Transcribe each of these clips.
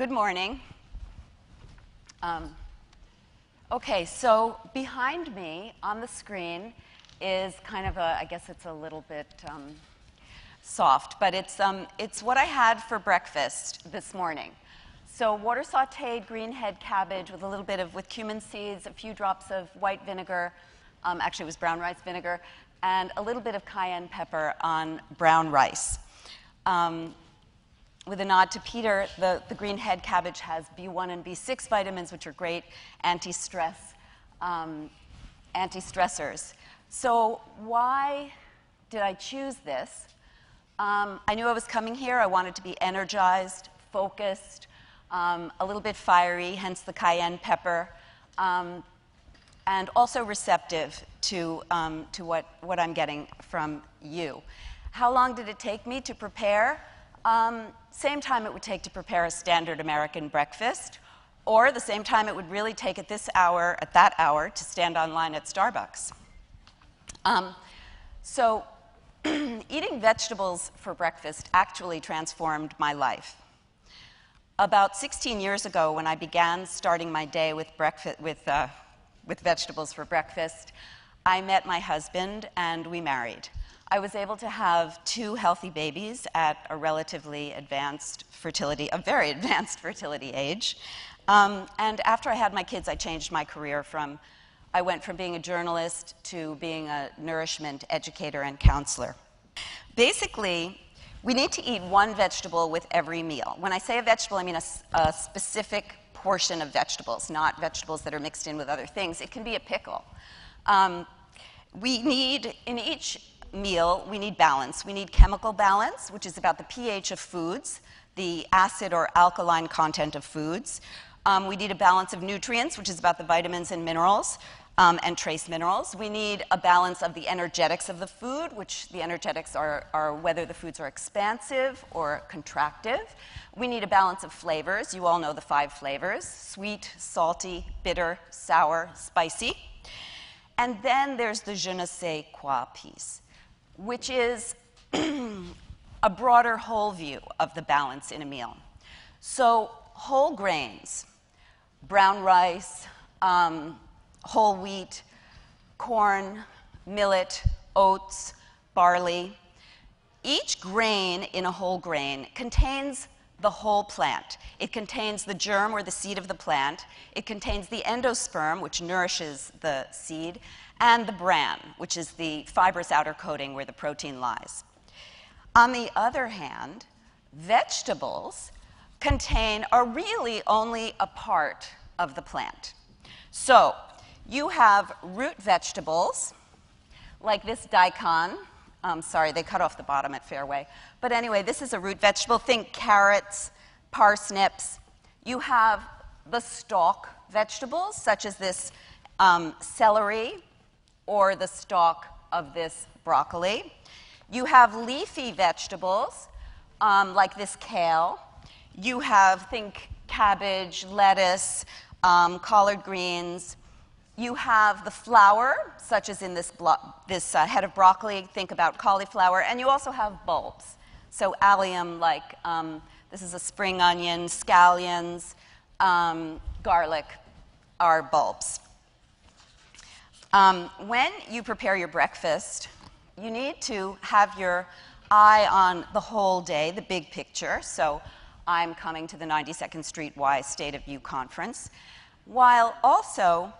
Good morning. Okay, so behind me on the screen is kind of a, I guess it's a little bit soft, but it's what I had for breakfast this morning. So water sauteed green head cabbage with a little bit with cumin seeds, a few drops of white vinegar, actually it was brown rice vinegar, and a little bit of cayenne pepper on brown rice. With a nod to Peter, the green head cabbage has B1 and B6 vitamins, which are great anti-stressors. So why did I choose this? I knew I was coming here. I wanted to be energized, focused, a little bit fiery, hence the cayenne pepper, and also receptive to what I'm getting from you. How long did it take me to prepare? Same time it would take to prepare a standard American breakfast, or the same time it would really take at that hour, to stand online at Starbucks. So eating vegetables for breakfast actually transformed my life. About 16 years ago, when I began starting my day with vegetables for breakfast, I met my husband and we married. I was able to have 2 healthy babies at a relatively advanced fertility, a very advanced fertility age. And after I had my kids, I changed my career I went from being a journalist to being a nourishment educator and counselor. Basically, we need to eat 1 vegetable with every meal. When I say a vegetable, I mean a specific portion of vegetables, not vegetables that are mixed in with other things. It can be a pickle. In each meal, we need balance. We need chemical balance, which is about the pH of foods, the acid or alkaline content of foods. We need a balance of nutrients, which is about the vitamins and minerals and trace minerals. We need a balance of the energetics of the food, which the energetics are whether the foods are expansive or contractive. We need a balance of flavors. You all know the 5 flavors: sweet, salty, bitter, sour, spicy. And then there's the je ne sais quoi piece, which is a broader whole view of the balance in a meal. So whole grains, brown rice, whole wheat, corn, millet, oats, barley. Each grain in a whole grain contains the whole plant. It contains the germ or the seed of the plant. It contains the endosperm, which nourishes the seed, and the bran, which is the fibrous outer coating where the protein lies. On the other hand, vegetables are really only a part of the plant. So you have root vegetables, like this daikon. Sorry, they cut off the bottom at Fairway. But anyway, this is a root vegetable. Think carrots, parsnips. You have the stalk vegetables, such as this celery or the stalk of this broccoli. You have leafy vegetables, like this kale. You have, think cabbage, lettuce, collard greens. You have the flower, such as in this head of broccoli. Think about cauliflower. And you also have bulbs. So allium, like this is a spring onion, scallions, garlic are bulbs. When you prepare your breakfast, you need to have your eye on the whole day, the big picture. So I'm coming to the 92nd Street Y State of View Conference, while also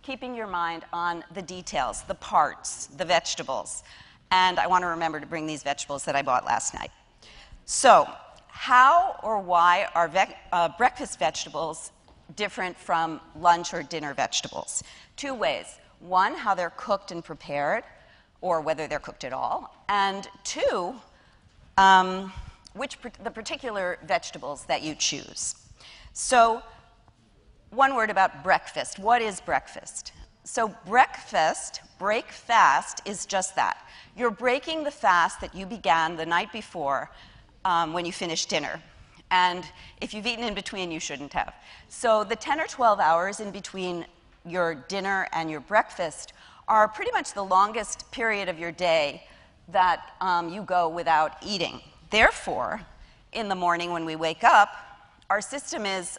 keeping your mind on the details, the parts, the vegetables. And I want to remember to bring these vegetables that I bought last night. So how or why are breakfast vegetables different from lunch or dinner vegetables? 2 ways. 1, how they're cooked and prepared, or whether they're cooked at all. And 2, the particular vegetables that you choose. So 1 word about breakfast. What is breakfast? So break fast is just that. You're breaking the fast that you began the night before when you finished dinner. And if you've eaten in between, you shouldn't have. So the 10 or 12 hours in between your dinner and your breakfast are pretty much the longest period of your day that you go without eating. Therefore, in the morning when we wake up, our system is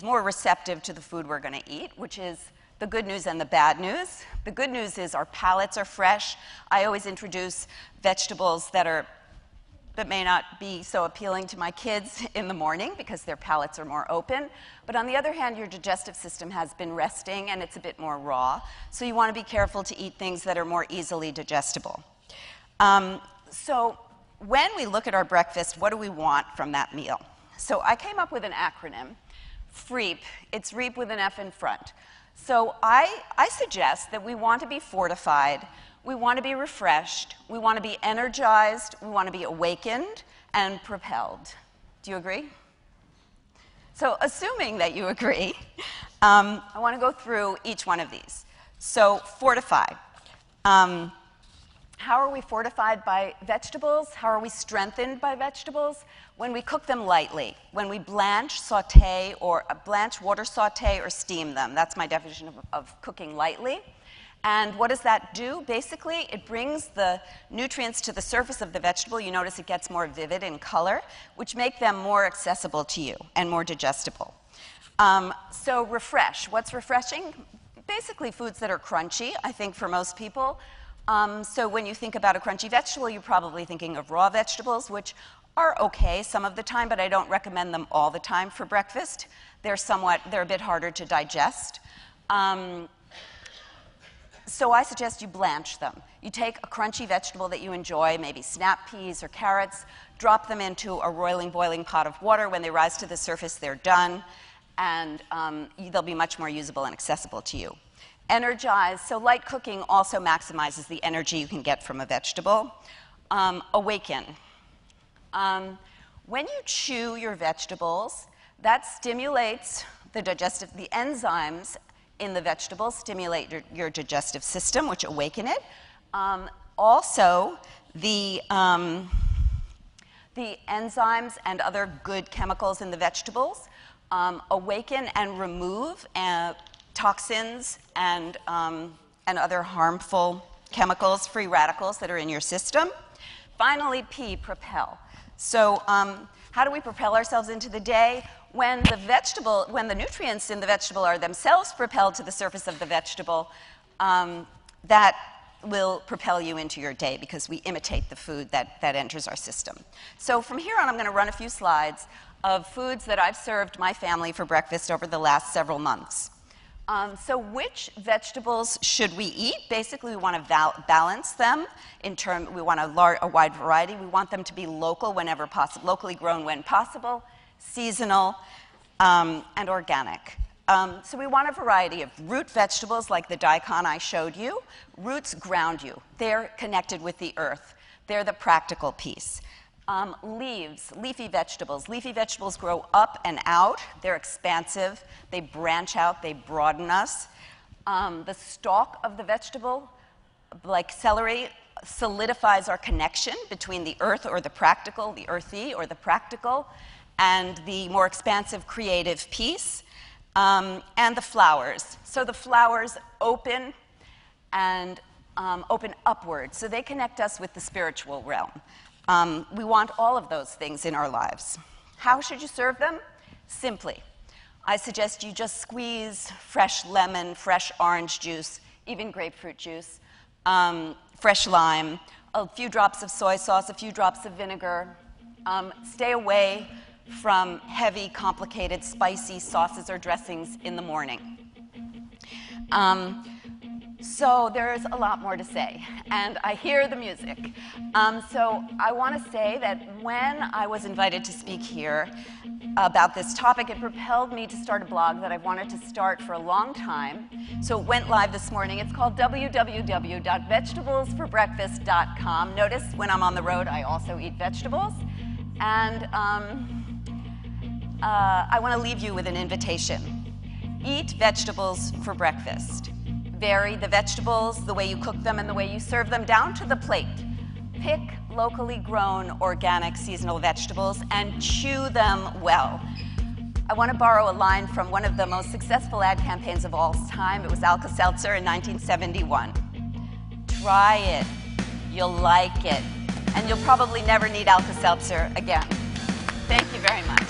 more receptive to the food we're going to eat, which is the good news and the bad news. The good news is our palates are fresh. I always introduce vegetables that may not be so appealing to my kids in the morning because their palates are more open. But on the other hand, your digestive system has been resting and it's a bit more raw. So you want to be careful to eat things that are more easily digestible. So when we look at our breakfast, what do we want from that meal? So I came up with an acronym, FREEP. It's REAP with an F in front. So I suggest that we want to be fortified, we want to be refreshed, we want to be energized, we want to be awakened and propelled. Do you agree? So assuming that you agree, I want to go through each one of these. So fortify. How are we fortified by vegetables? How are we strengthened by vegetables? When we cook them lightly, when we blanch, saute, or blanch, water saute, or steam them. That's my definition of cooking lightly. And what does that do? Basically, it brings the nutrients to the surface of the vegetable. You notice it gets more vivid in color, which make them more accessible to you and more digestible. So refresh. What's refreshing? Basically foods that are crunchy, I think, for most people. So when you think about a crunchy vegetable, you're probably thinking of raw vegetables, which are okay some of the time, but I don't recommend them all the time for breakfast. They're a bit harder to digest. So I suggest you blanch them. You take a crunchy vegetable that you enjoy, maybe snap peas or carrots, drop them into a roiling, boiling pot of water. When they rise to the surface, they're done, and they'll be much more usable and accessible to you. Energize. So light cooking also maximizes the energy you can get from a vegetable. Awaken. When you chew your vegetables, that stimulates the enzymes in the vegetables stimulate your digestive system, which awaken it. Also, the enzymes and other good chemicals in the vegetables awaken and remove toxins and other harmful chemicals, free radicals that are in your system. Finally, P, propel. So how do we propel ourselves into the day? When the nutrients in the vegetable are themselves propelled to the surface of the vegetable, that will propel you into your day because we imitate the food that enters our system. So from here on, I'm going to run a few slides of foods that I've served my family for breakfast over the last several months. So which vegetables should we eat? Basically, we want to balance them we want a wide variety. We want them to be local whenever possible, locally grown when possible, seasonal, and organic. So we want a variety of root vegetables like the daikon I showed you. Roots ground you. They're connected with the earth. They're the practical piece. Leaves, leafy vegetables. Leafy vegetables grow up and out. They're expansive. They branch out. They broaden us. The stalk of the vegetable, like celery, solidifies our connection between the earth or the practical, the earthy or the practical, and the more expansive creative piece, and the flowers. So the flowers open and open upward, so they connect us with the spiritual realm. We want all of those things in our lives. How should you serve them? Simply. I suggest you just squeeze fresh lemon, fresh orange juice, even grapefruit juice, fresh lime, a few drops of soy sauce, a few drops of vinegar. Stay away from heavy, complicated, spicy sauces or dressings in the morning. So there's a lot more to say, and I hear the music. So I want to say that when I was invited to speak here about this topic, it propelled me to start a blog that I've wanted to start for a long time. So it went live this morning. It's called www.vegetablesforbreakfast.com. Notice when I'm on the road, I also eat vegetables. And I want to leave you with an invitation. Eat vegetables for breakfast. Vary the vegetables, the way you cook them, and the way you serve them down to the plate. Pick locally grown, organic, seasonal vegetables and chew them well. I want to borrow a line from one of the most successful ad campaigns of all time. It was Alka-Seltzer in 1971. Try it. You'll like it. And you'll probably never need Alka-Seltzer again. Thank you very much.